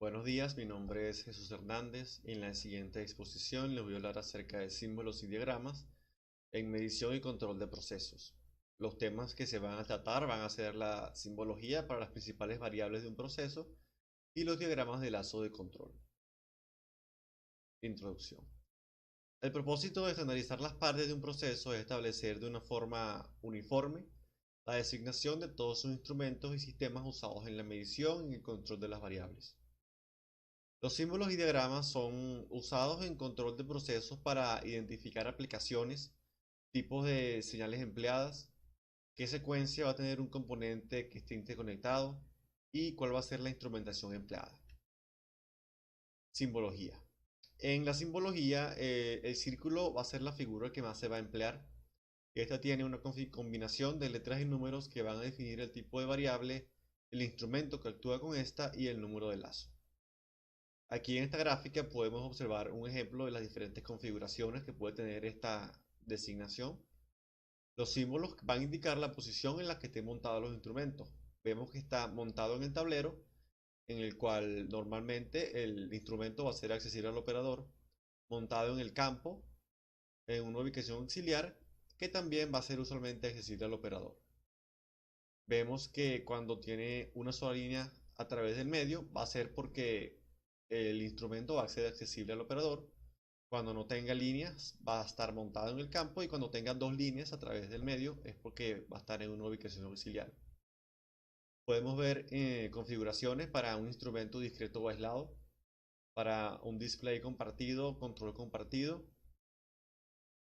Buenos días, mi nombre es Jesús Hernández y en la siguiente exposición les voy a hablar acerca de símbolos y diagramas en medición y control de procesos. Los temas que se van a tratar van a ser la simbología para las principales variables de un proceso y los diagramas de lazo de control. Introducción. El propósito de estandarizar las partes de un proceso es establecer de una forma uniforme la designación de todos sus instrumentos y sistemas usados en la medición y el control de las variables. Los símbolos y diagramas son usados en control de procesos para identificar aplicaciones, tipos de señales empleadas, qué secuencia va a tener un componente que esté interconectado y cuál va a ser la instrumentación empleada. Simbología. En la simbología, el círculo va a ser la figura que más se va a emplear. Esta tiene una combinación de letras y números que van a definir el tipo de variable, el instrumento que actúa con esta y el número de lazo. Aquí en esta gráfica podemos observar un ejemplo de las diferentes configuraciones que puede tener esta designación. Los símbolos van a indicar la posición en la que estén montados los instrumentos. Vemos que está montado en el tablero, en el cual normalmente el instrumento va a ser accesible al operador, montado en el campo, en una ubicación auxiliar, que también va a ser usualmente accesible al operador. Vemos que cuando tiene una sola línea a través del medio, va a ser porque el instrumento va a ser accesible al operador. Cuando no tenga líneas, va a estar montado en el campo, y cuando tenga dos líneas a través del medio, es porque va a estar en una ubicación auxiliar. Podemos ver configuraciones para un instrumento discreto o aislado, para un display compartido, control compartido,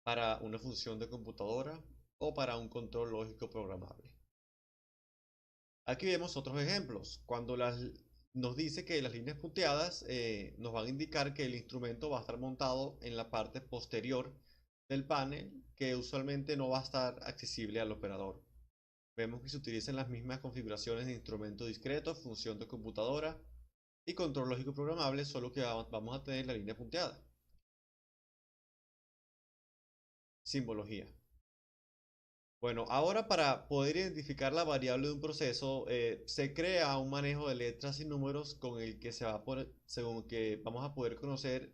para una función de computadora o para un control lógico programable. Aquí vemos otros ejemplos. Cuando nos dice que las líneas punteadas nos van a indicar que el instrumento va a estar montado en la parte posterior del panel, que usualmente no va a estar accesible al operador. Vemos que se utilizan las mismas configuraciones de instrumento discreto, función de computadora y control lógico programable, solo que vamos a tener la línea punteada. Simbología. Bueno, ahora para poder identificar la variable de un proceso, se crea un manejo de letras y números con el que según que vamos a poder conocer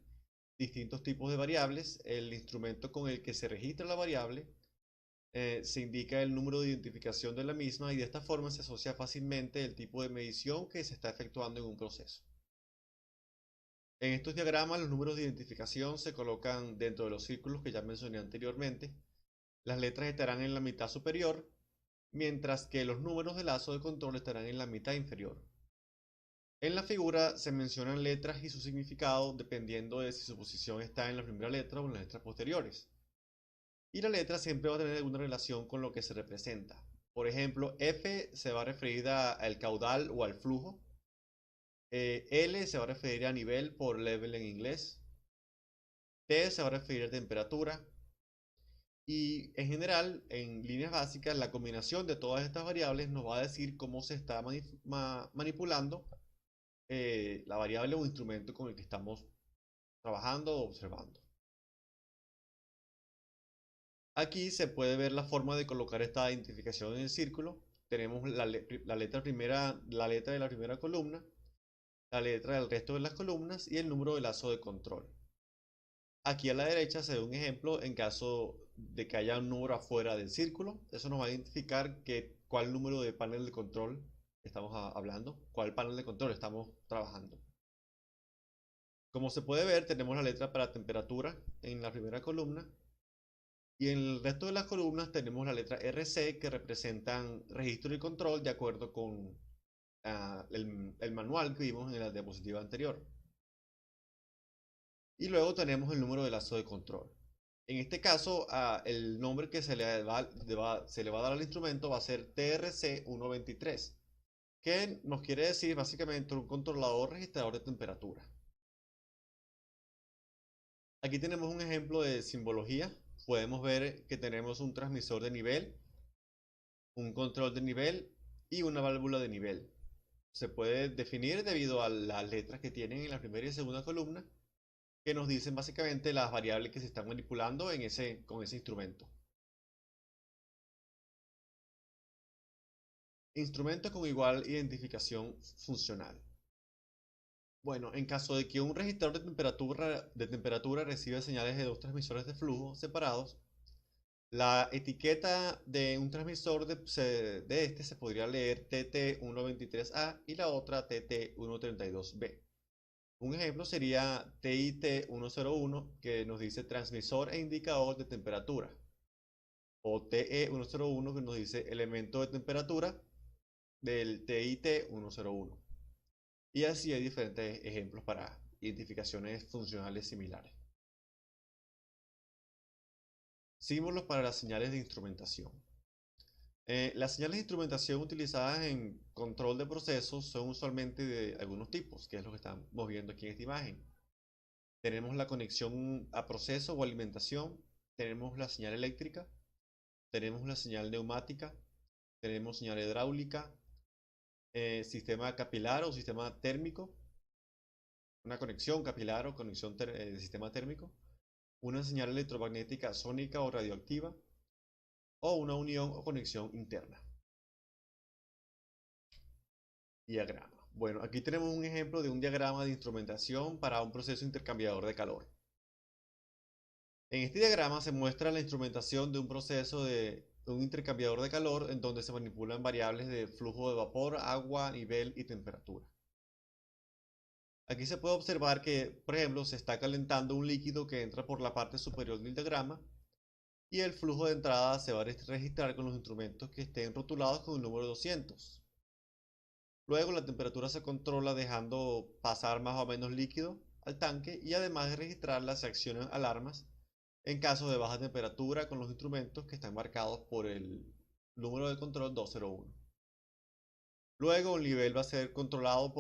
distintos tipos de variables, el instrumento con el que se registra la variable, se indica el número de identificación de la misma, y de esta forma se asocia fácilmente el tipo de medición que se está efectuando en un proceso. En estos diagramas, los números de identificación se colocan dentro de los círculos que ya mencioné anteriormente. Las letras estarán en la mitad superior, mientras que los números de lazo de control estarán en la mitad inferior. En la figura se mencionan letras y su significado dependiendo de si su posición está en la primera letra o en las letras posteriores. Y la letra siempre va a tener alguna relación con lo que se representa. Por ejemplo, F se va a referir al caudal o al flujo. L se va a referir a nivel, por level en inglés. T se va a referir a temperatura. Y en general, en líneas básicas, la combinación de todas estas variables nos va a decir cómo se está manipulando la variable o instrumento con el que estamos trabajando o observando. Aquí se puede ver la forma de colocar esta identificación en el círculo. Tenemos la letra de la primera columna, la letra del resto de las columnas y el número de lazo de control. Aquí a la derecha se ve un ejemplo en caso de que haya un número afuera del círculo. Eso nos va a identificar cuál número de panel de control estamos hablando, cuál panel de control estamos trabajando. Como se puede ver, tenemos la letra para temperatura en la primera columna, y en el resto de las columnas tenemos la letra RC, que representan registro y control de acuerdo con el manual que vimos en la diapositiva anterior. Y luego tenemos el número de lazo de control. En este caso, el nombre que se le va a dar al instrumento va a ser TRC123, que nos quiere decir básicamente un controlador registrador de temperatura. Aquí tenemos un ejemplo de simbología. Podemos ver que tenemos un transmisor de nivel, un control de nivel y una válvula de nivel. Se puede definir debido a las letras que tienen en la primera y segunda columna, que nos dicen básicamente las variables que se están manipulando con ese instrumento. Instrumento con igual identificación funcional. Bueno, en caso de que un registrador de temperatura reciba señales de dos transmisores de flujo separados, la etiqueta de un transmisor de este se podría leer TT123A y la otra TT132B. Un ejemplo sería TIT101, que nos dice transmisor e indicador de temperatura, o TE101, que nos dice elemento de temperatura del TIT101. Y así hay diferentes ejemplos para identificaciones funcionales similares. Símbolos para las señales de instrumentación. Las señales de instrumentación utilizadas en control de procesos son usualmente de algunos tipos, que es lo que estamos viendo aquí en esta imagen. Tenemos la conexión a proceso o alimentación, tenemos la señal eléctrica, tenemos la señal neumática, tenemos señal hidráulica, sistema capilar o sistema térmico, una conexión capilar o conexión de sistema térmico, una señal electromagnética sónica o radioactiva, o una unión o conexión interna. Diagrama. Bueno, aquí tenemos un ejemplo de un diagrama de instrumentación para un proceso intercambiador de calor. En este diagrama se muestra la instrumentación de un proceso de un intercambiador de calor en donde se manipulan variables de flujo de vapor, agua, nivel y temperatura. Aquí se puede observar que, por ejemplo, se está calentando un líquido que entra por la parte superior del diagrama y el flujo de entrada se va a registrar con los instrumentos que estén rotulados con el número 200. Luego la temperatura se controla dejando pasar más o menos líquido al tanque y además de registrarla se accionan alarmas en caso de baja temperatura con los instrumentos que están marcados por el número de control 201. Luego el nivel va a ser controlado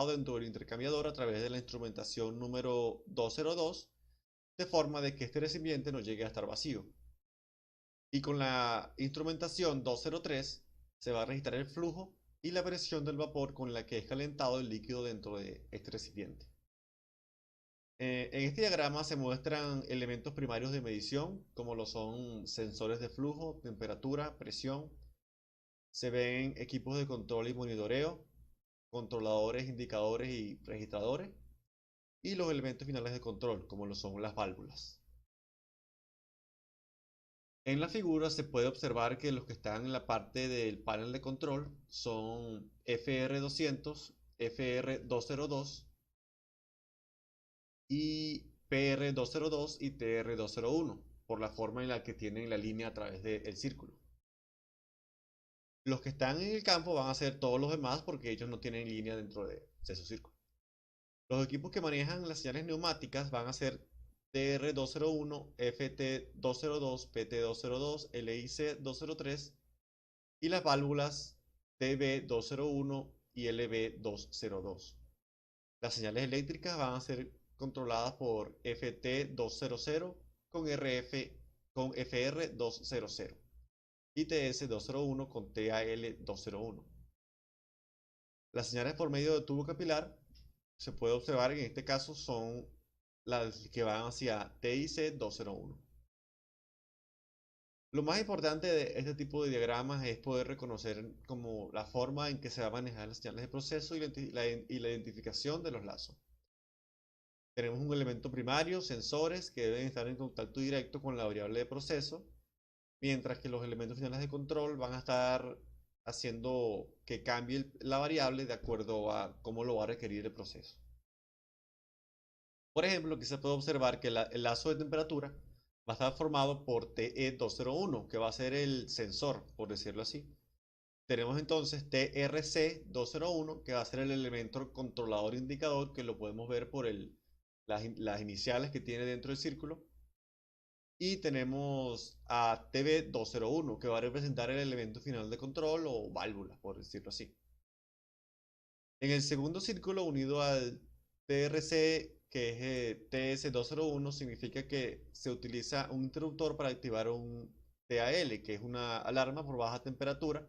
dentro del intercambiador a través de la instrumentación número 202, de forma de que este recipiente no llegue a estar vacío. Y con la instrumentación 203 se va a registrar el flujo y la presión del vapor con la que es calentado el líquido dentro de este recipiente. En este diagrama se muestran elementos primarios de medición, como lo son sensores de flujo, temperatura, presión. Se ven equipos de control y monitoreo, controladores, indicadores y registradores, y los elementos finales de control, como lo son las válvulas. En la figura se puede observar que los que están en la parte del panel de control son FR200, FR202 y PR202 y TR201, por la forma en la que tienen la línea a través del círculo. Los que están en el campo van a ser todos los demás porque ellos no tienen línea dentro de su círculo. Los equipos que manejan las señales neumáticas van a ser TR201, FT202, PT202, LIC203 y las válvulas TB201 y LB202. Las señales eléctricas van a ser controladas por FT200 con FR200 y TS201 con TAL201. Las señales por medio de tubo capilar se puede observar que en este caso son las que van hacia TIC201. Lo más importante de este tipo de diagramas es poder reconocer como la forma en que se va a manejar las señales de proceso y la identificación de los lazos. Tenemos un elemento primario, sensores, que deben estar en contacto directo con la variable de proceso, mientras que los elementos finales de control van a estar haciendo que cambie la variable de acuerdo a cómo lo va a requerir el proceso. Por ejemplo, aquí se puede observar que el lazo de temperatura va a estar formado por TE201, que va a ser el sensor, por decirlo así. Tenemos entonces TRC201, que va a ser el elemento controlador indicador, que lo podemos ver por las iniciales que tiene dentro del círculo. Y tenemos a TB201, que va a representar el elemento final de control o válvula, por decirlo así. En el segundo círculo, unido al TRC, que es TS201, significa que se utiliza un interruptor para activar un TAL, que es una alarma por baja temperatura,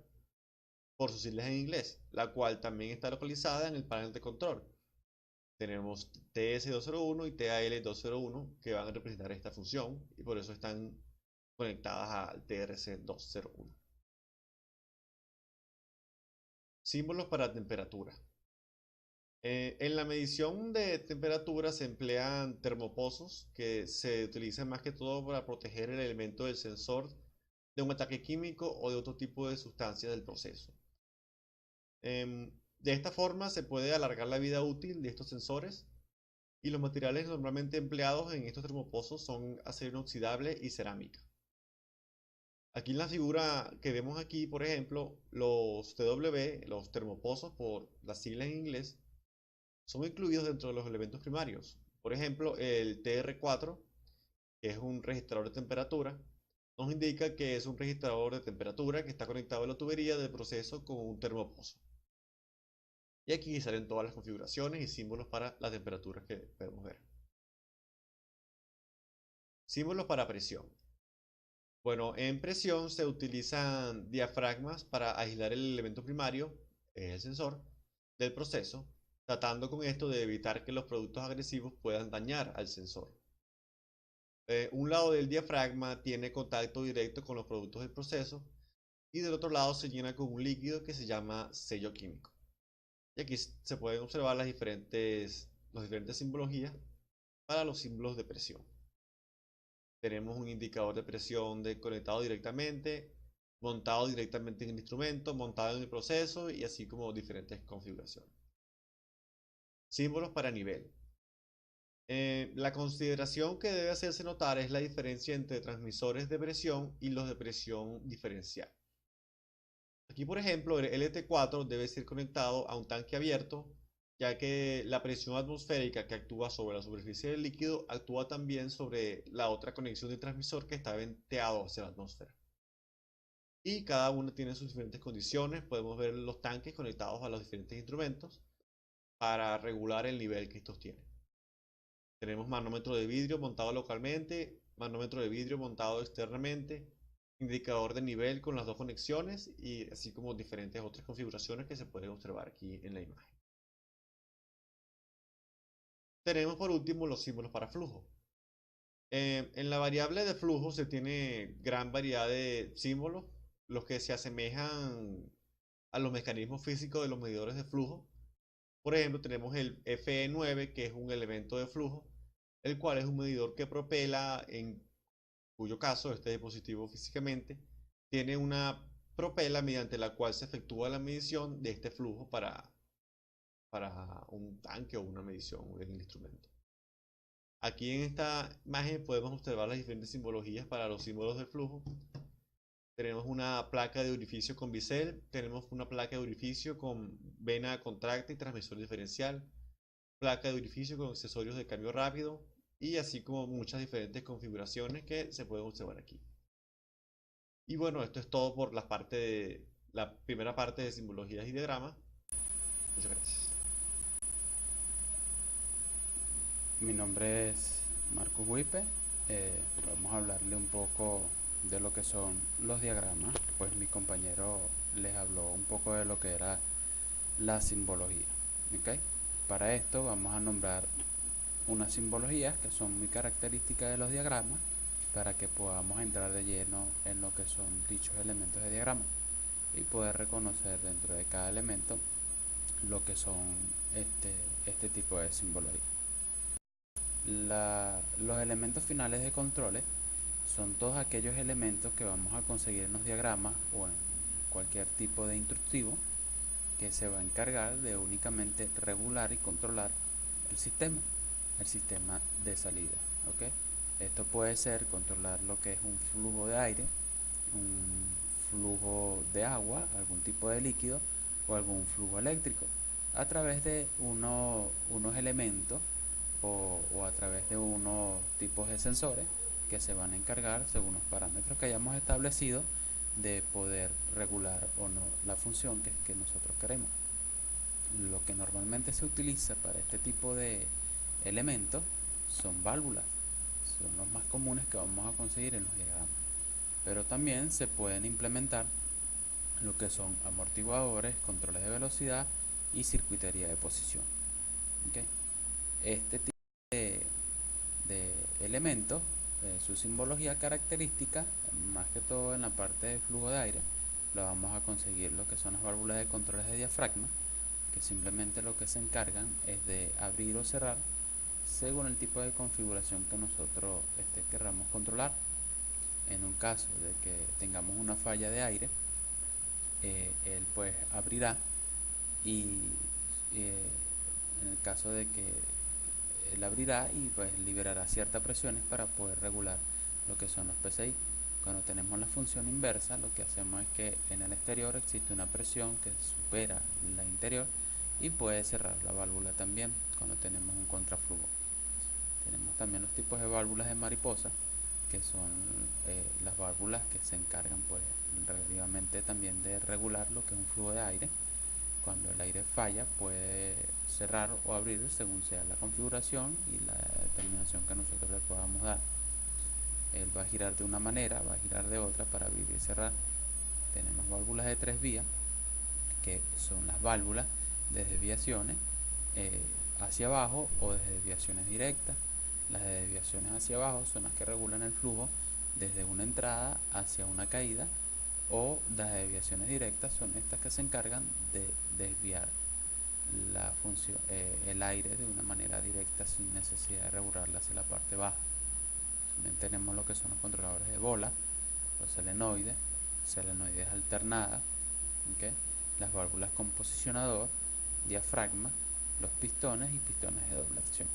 por sus siglas en inglés, la cual también está localizada en el panel de control. Tenemos TS201 y TAL201 que van a representar esta función y por eso están conectadas al TRC201. Símbolos para temperatura. En la medición de temperatura se emplean termopozos que se utilizan más que todo para proteger el elemento del sensor de un ataque químico o de otro tipo de sustancias del proceso. De esta forma se puede alargar la vida útil de estos sensores y los materiales normalmente empleados en estos termopozos son acero inoxidable y cerámica. Aquí en la figura que vemos aquí, por ejemplo, los TW, los termopozos por las siglas en inglés, son incluidos dentro de los elementos primarios. Por ejemplo, el TR4, que es un registrador de temperatura, nos indica que es un registrador de temperatura que está conectado a la tubería del proceso con un termopozo. Y aquí salen todas las configuraciones y símbolos para las temperaturas que podemos ver. Símbolos para presión. Bueno, en presión se utilizan diafragmas para aislar el elemento primario, el sensor, del proceso, tratando con esto de evitar que los productos agresivos puedan dañar al sensor. Un lado del diafragma tiene contacto directo con los productos del proceso y del otro lado se llena con un líquido que se llama sello químico. Y aquí se pueden observar las diferentes simbologías para los símbolos de presión. Tenemos un indicador de presión conectado directamente, montado directamente en el instrumento, montado en el proceso y así como diferentes configuraciones. Símbolos para nivel. La consideración que debe hacerse notar es la diferencia entre transmisores de presión y los de presión diferencial. Aquí, por ejemplo, el LT4 debe ser conectado a un tanque abierto, ya que la presión atmosférica que actúa sobre la superficie del líquido actúa también sobre la otra conexión de transmisor que está venteado hacia la atmósfera. Y cada uno tiene sus diferentes condiciones. Podemos ver los tanques conectados a los diferentes instrumentos para regular el nivel que estos tienen. Tenemos manómetro de vidrio montado localmente, manómetro de vidrio montado externamente, indicador de nivel con las dos conexiones y así como diferentes otras configuraciones que se pueden observar aquí en la imagen. Tenemos por último los símbolos para flujo. En la variable de flujo se tiene gran variedad de símbolos, los que se asemejan a los mecanismos físicos de los medidores de flujo. Por ejemplo, tenemos el FE9, que es un elemento de flujo, el cual es un medidor que propela, en cuyo caso este dispositivo físicamente tiene una propela mediante la cual se efectúa la medición de este flujo para un tanque o una medición del instrumento. Aquí en esta imagen podemos observar las diferentes simbologías para los símbolos del flujo. Tenemos una placa de orificio con bisel, tenemos una placa de orificio con vena contracta y transmisor diferencial, placa de orificio con accesorios de cambio rápido y así como muchas diferentes configuraciones que se pueden observar aquí. Y bueno, esto es todo por la primera parte de simbologías y diagramas. Muchas gracias. Mi nombre es Marcos Huipe. Vamos a hablarle un poco de lo que son los diagramas. Pues mi compañero les habló un poco de lo que era la simbología. ¿Okay? Para esto vamos a nombrar unas simbologías que son muy características de los diagramas para que podamos entrar de lleno en lo que son dichos elementos de diagrama y poder reconocer dentro de cada elemento lo que son este tipo de simbología. Los elementos finales de controles son todos aquellos elementos que vamos a conseguir en los diagramas o en cualquier tipo de instructivo que se va a encargar de únicamente regular y controlar el sistema de salida. ¿Okay? Esto puede ser controlar lo que es un flujo de aire, un flujo de agua, algún tipo de líquido o algún flujo eléctrico a través de unos elementos o a través de unos tipos de sensores que se van a encargar, según los parámetros que hayamos establecido, de poder regular o no la función que nosotros queremos. Lo que normalmente se utiliza para este tipo de elementos son válvulas, son los más comunes que vamos a conseguir en los diagramas, pero también se pueden implementar lo que son amortiguadores, controles de velocidad y circuitería de posición. ¿Okay? Este tipo de elementos, su simbología característica, más que todo en la parte de flujo de aire, lo vamos a conseguir lo que son las válvulas de controles de diafragma, que simplemente lo que se encargan es de abrir o cerrar según el tipo de configuración que nosotros querramos controlar. En un caso de que tengamos una falla de aire, él pues abrirá y en el caso de que él abrirá y pues liberará ciertas presiones para poder regular lo que son los PCI. Cuando tenemos la función inversa, lo que hacemos es que en el exterior existe una presión que supera la interior y puede cerrar la válvula también cuando tenemos un contraflujo. Tenemos también los tipos de válvulas de mariposa, que son las válvulas que se encargan pues relativamente también de regular lo que es un flujo de aire. Cuando el aire falla puede cerrar o abrir según sea la configuración y la determinación que nosotros le podamos dar. Él va a girar de una manera, va a girar de otra para abrir y cerrar. Tenemos válvulas de 3 vías, que son las válvulas de desviaciones hacia abajo o de desviaciones directas. Las de desviaciones hacia abajo son las que regulan el flujo desde una entrada hacia una caída, o las desviaciones directas son estas que se encargan de desviar la función, el aire de una manera directa sin necesidad de regularla hacia la parte baja. También tenemos lo que son los controladores de bola, los solenoides alternadas, ¿okay? Las válvulas con posicionador, diafragma, los pistones y pistones de doble acción.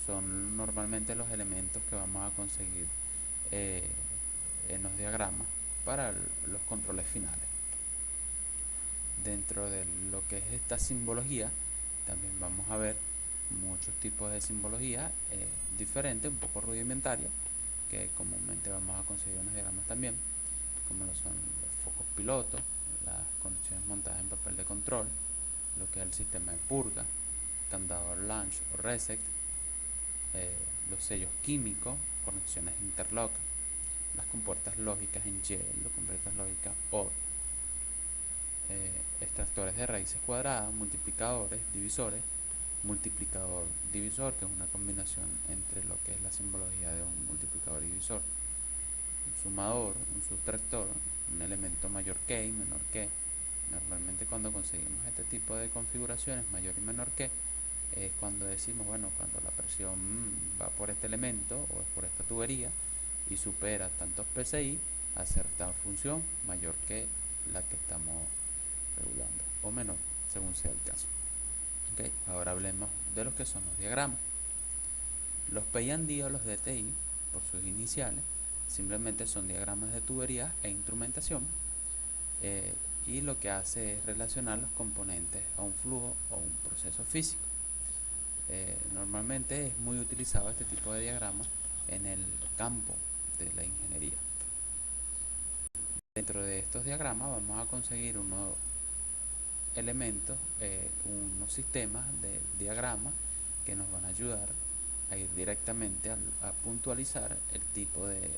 Son normalmente los elementos que vamos a conseguir en los diagramas para los controles finales. Dentro de lo que es esta simbología, también vamos a ver muchos tipos de simbología diferentes, un poco rudimentarias, que comúnmente vamos a conseguir en los diagramas también, como lo son los focos pilotos, las conexiones montadas en papel de control, lo que es el sistema de purga, candado launch o reset, los sellos químicos, conexiones interlock, las compuertas lógicas en Y, las compuertas lógicas OR, extractores de raíces cuadradas, multiplicadores, divisores, multiplicador divisor, que es una combinación entre lo que es la simbología de un multiplicador y divisor, un sumador, un subtractor, un elemento mayor que y menor que. Normalmente cuando conseguimos este tipo de configuraciones, mayor y menor que, es cuando decimos, bueno, cuando la presión va por este elemento o es por esta tubería y supera tantos PSI, hacer tal función mayor que la que estamos regulando, o menor, según sea el caso. Okay. Ahora hablemos de lo que son los diagramas. Los P&D o los DTI, por sus iniciales, simplemente son diagramas de tuberías e instrumentación, y lo que hace es relacionar los componentes a un flujo o un proceso físico. Normalmente es muy utilizado este tipo de diagramas en el campo de la ingeniería. Dentro de estos diagramas vamos a conseguir unos elementos, unos sistemas de diagramas que nos van a ayudar a ir directamente a puntualizar el tipo de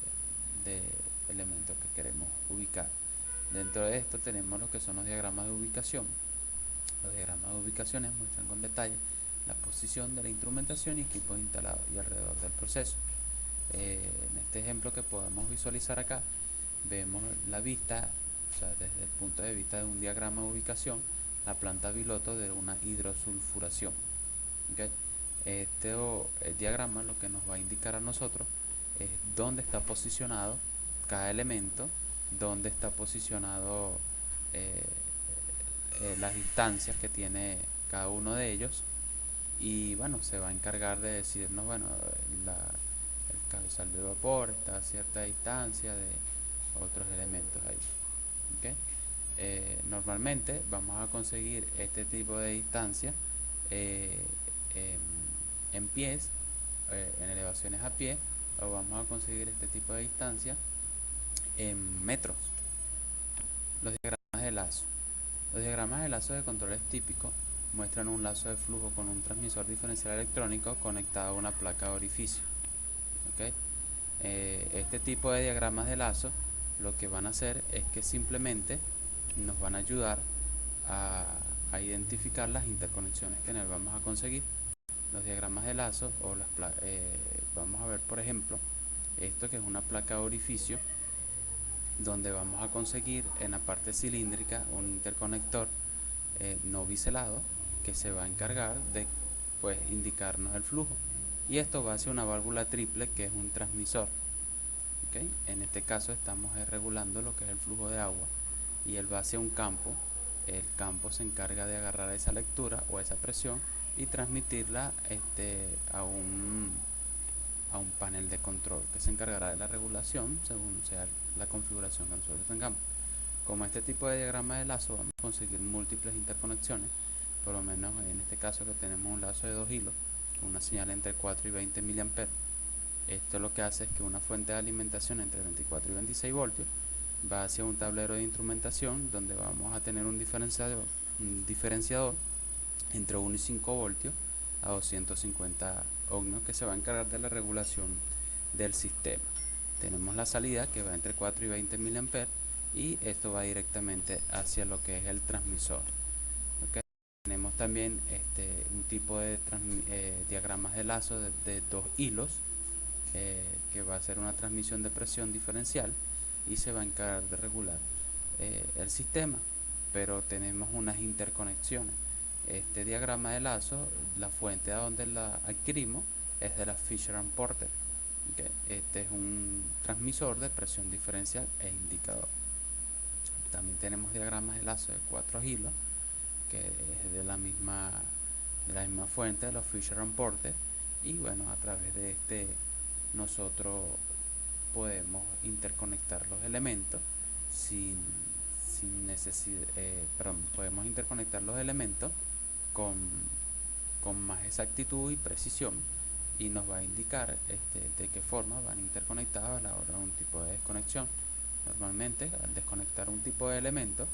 elementos que queremos ubicar. Dentro de esto tenemos lo que son los diagramas de ubicación. Los diagramas de ubicaciones muestran con detalle la posición de la instrumentación y equipos instalados y alrededor del proceso. En este ejemplo que podemos visualizar acá, vemos la vista, o sea, desde el punto de vista de un diagrama de ubicación, la planta piloto de una hidrosulfuración. ¿Okay? El diagrama lo que nos va a indicar a nosotros es dónde está posicionado cada elemento, dónde está posicionado las distancias que tiene cada uno de ellos, y bueno, se va a encargar de decirnos, bueno, el cabezal de vapor está a cierta distancia de otros elementos ahí. ¿Okay? Normalmente vamos a conseguir este tipo de distancia en pies, en elevaciones a pie, o vamos a conseguir este tipo de distancia en metros. Los diagramas de lazo. Los diagramas de lazo de controles típicos muestran un lazo de flujo con un transmisor diferencial electrónico conectado a una placa de orificio. ¿Okay? Este tipo de diagramas de lazo lo que van a hacer es que simplemente nos van a ayudar a identificar las interconexiones que en él vamos a conseguir. Los diagramas de lazo o vamos a ver, por ejemplo, esto que es una placa de orificio, donde vamos a conseguir en la parte cilíndrica un interconector no biselado, que se va a encargar de pues indicarnos el flujo, y esto va hacia una válvula triple que es un transmisor. ¿Okay? En este caso estamos regulando lo que es el flujo de agua, y él va hacia un campo. El campo se encarga de agarrar esa lectura o esa presión y transmitirla a un panel de control que se encargará de la regulación según sea la configuración que nosotros tengamos. Como este tipo de diagrama de lazo, vamos a conseguir múltiples interconexiones, por lo menos en este caso que tenemos un lazo de 2 hilos, una señal entre 4 y 20 mA. Esto lo que hace es que una fuente de alimentación entre 24 y 26 voltios va hacia un tablero de instrumentación donde vamos a tener un diferenciador entre 1 y 5 voltios a 250 ohmios que se va a encargar de la regulación del sistema. Tenemos la salida que va entre 4 y 20 mA, y esto va directamente hacia lo que es el transmisor. ¿Okay? Tenemos también un tipo de diagramas de lazo de 2 hilos, que va a ser una transmisión de presión diferencial y se va a encargar de regular el sistema, pero tenemos unas interconexiones. Este diagrama de lazo, la fuente a donde la adquirimos es de la Fisher & Porter. ¿Okay? Este es un transmisor de presión diferencial e indicador. También tenemos diagramas de lazo de 4 hilos, que es de la misma fuente de la Fisher & Porter, y bueno, a través de nosotros podemos interconectar los elementos sin necesidad, podemos interconectar los elementos con más exactitud y precisión, y nos va a indicar de qué forma van interconectados a la hora de un tipo de desconexión. Normalmente, al desconectar un tipo de elemento,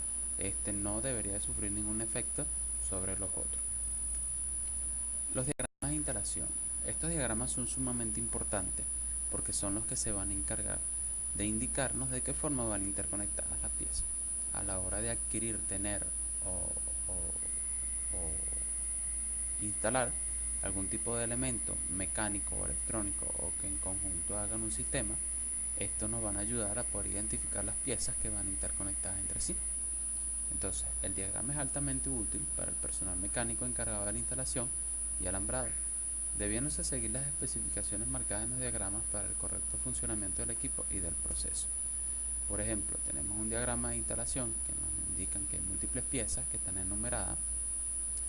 no debería de sufrir ningún efecto sobre los otros. Los diagramas de instalación. Estos diagramas son sumamente importantes porque son los que se van a encargar de indicarnos de qué forma van interconectadas las piezas. A la hora de adquirir, tener o instalar algún tipo de elemento mecánico o electrónico, o que en conjunto hagan un sistema, estos nos van a ayudar a poder identificar las piezas que van interconectadas entre sí. Entonces, el diagrama es altamente útil para el personal mecánico encargado de la instalación y alambrado, debiéndose seguir las especificaciones marcadas en los diagramas para el correcto funcionamiento del equipo y del proceso. Por ejemplo, tenemos un diagrama de instalación que nos indican que hay múltiples piezas que están enumeradas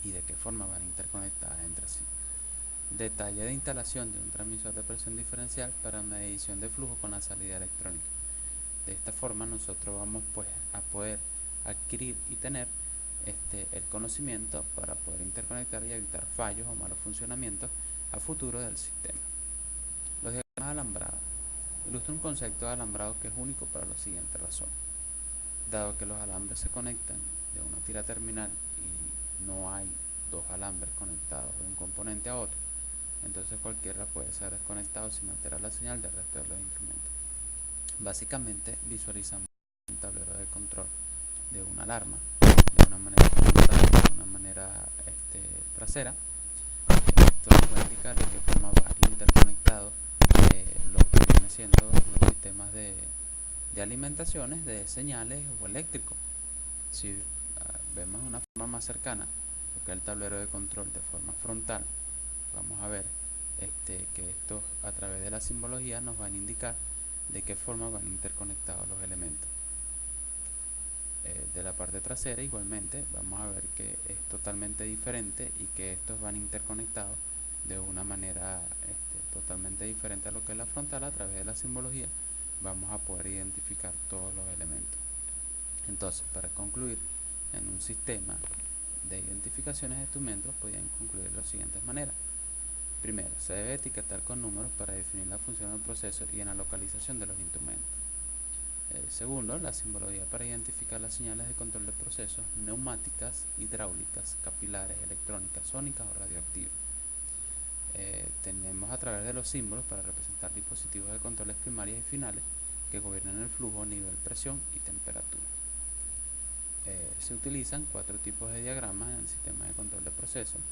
y de qué forma van interconectadas entre sí. Detalle de instalación de un transmisor de presión diferencial para medición de flujo con la salida electrónica. De esta forma nosotros vamos pues a poder adquirir y tener el conocimiento para poder interconectar y evitar fallos o malos funcionamientos a futuro del sistema. Los diagramas alambrados ilustran un concepto de alambrado que es único para la siguiente razón. Dado que los alambres se conectan de una tira terminal y no hay dos alambres conectados de un componente a otro, entonces cualquiera puede ser desconectado sin alterar la señal del resto de los instrumentos. Básicamente visualizamos un tablero de control de una alarma de una manera frontal, de una manera trasera. Esto nos va a indicar de qué forma va interconectado lo que viene siendo los sistemas de alimentaciones de señales o eléctricos. Si vemos una forma más cercana lo que es el tablero de control de forma frontal, vamos a ver que estos, a través de la simbología, nos van a indicar de qué forma van interconectados los elementos. De la parte trasera igualmente vamos a ver que es totalmente diferente y que estos van interconectados de una manera totalmente diferente a lo que es la frontal. A través de la simbología vamos a poder identificar todos los elementos. Entonces, para concluir, en un sistema de identificaciones de instrumentos podrían concluir de las siguientes maneras. Primero, se debe etiquetar con números para definir la función del proceso y en la localización de los instrumentos. Segundo, la simbología para identificar las señales de control de procesos neumáticas, hidráulicas, capilares, electrónicas, sónicas o radioactivas. Tenemos a través de los símbolos para representar dispositivos de controles primarios y finales que gobiernan el flujo, nivel, presión y temperatura. Se utilizan 4 tipos de diagramas en el sistema de control de procesos.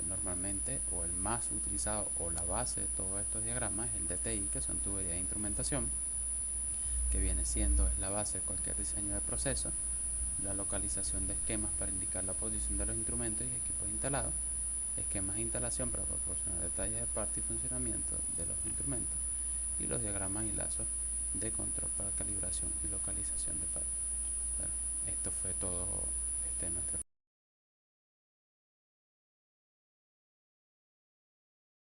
Normalmente, o el más utilizado o la base de todos estos diagramas es el DTI, que son tuberías de instrumentación, que viene siendo la base de cualquier diseño de proceso. la localización de esquemas para indicar la posición de los instrumentos y equipos instalados, esquemas de instalación para proporcionar detalles de parte y funcionamiento de los instrumentos, y los diagramas y lazos de control para calibración y localización de fallos. Bueno, esto fue todo nuestra